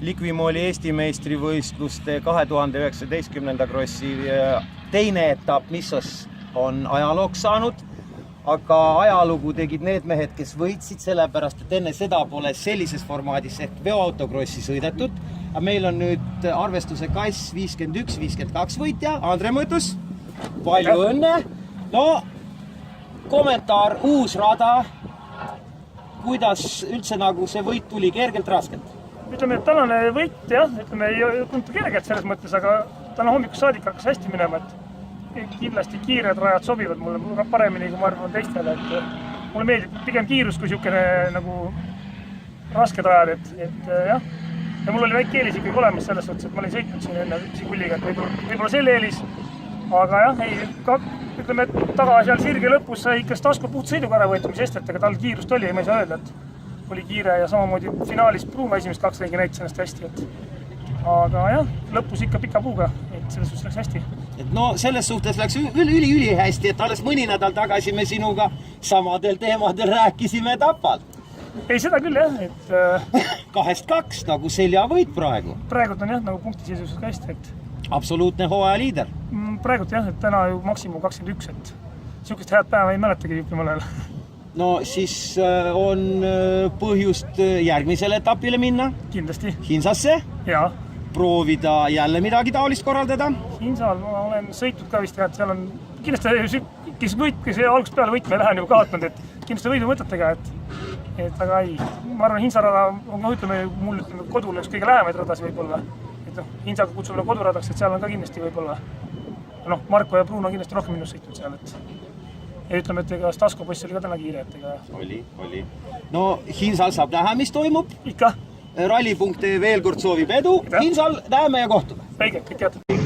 Liqui-Mooli Eesti meistrivõistluste 2019. krossi teine etapp Missos on ajalooks saanud, aga ajalugu tegid need mehed, kes võitsid, sellepärast, et enne seda pole sellises formaadis ehk veoautokrossi sõidetud. Meil on nüüd arvestuse kass 51-52 võitja, Andre Mõõtus, palju õnne! No, kommentaar, uus rada, kuidas üldse nagu see võit tuli, kergelt raskelt? Ütleme, et tänane võit, jah, ei tuntu kergelt selles mõttes, aga täna hommikust saadik hakkas hästi minema, et kindlasti kiired rajad sobivad mulle paremini, kui ma arvan teistele, et mulle meeldib pigem kiirus kui niisugune nagu rasked rajad, et jah, ja mul oli väike eelis ikkagi olemas selles suhtes, et ma olin sõitnud siin enne Sikulliga, et võib-olla selle eelis, aga jah, ütleme, et taga seal sirge lõpus sai ikka Stasko puht sõiduga ära võetud, mis estet, aga tal kiirust oli ja ma ei saa öelda, et oli kiire ja samamoodi finaalis Pruunma esimest 2 ringi näitas ennast hästi, aga jah, lõpus ikka pika puuga, et selles suhtes läks hästi. Et no selles suhtes läks üli hästi, et alles mõni nädal tagasi me sinuga samadel teemadel rääkisime Tapal. Ei, seda küll jah, et 2-2 nagu seljavõit praegu. Praegult on jah, nagu punktiseisus ka hästi, et absoluutne hooaja liider. Praegult jah, et täna ju maksimum 21, et niisugust head päeva ei mäletagi juhti mõnel. No siis on põhjust järgmisele etapile minna. Kindlasti. Hinsasse. Jaa. Proovida jälle midagi taolist korraldada. Hinsal ma olen sõitnud ka vist, et seal on kindlasti, kes algusest peale võitme ei lähe nagu kaotanud, et kindlasti võidu mõtetega, et aga ei. Ma arvan, Hinsarada on ütleme, mul kodule üks kõige lähemaid radasi võib-olla. Et Hinsaga kutsumine koduradaks, et seal on ka kindlasti võib-olla. Marko ja Bruno on kindlasti rohkem minust sõitnud seal, et ja ütleme, et ega Stasko poiss oli ka täna kiire, et ega... Oli. No Hinsal saab näha, mis toimub. Ikka. Ralli.ee veel kord soovib edu. Hinsal näeme ja kohtume. Õige, kõik teatud.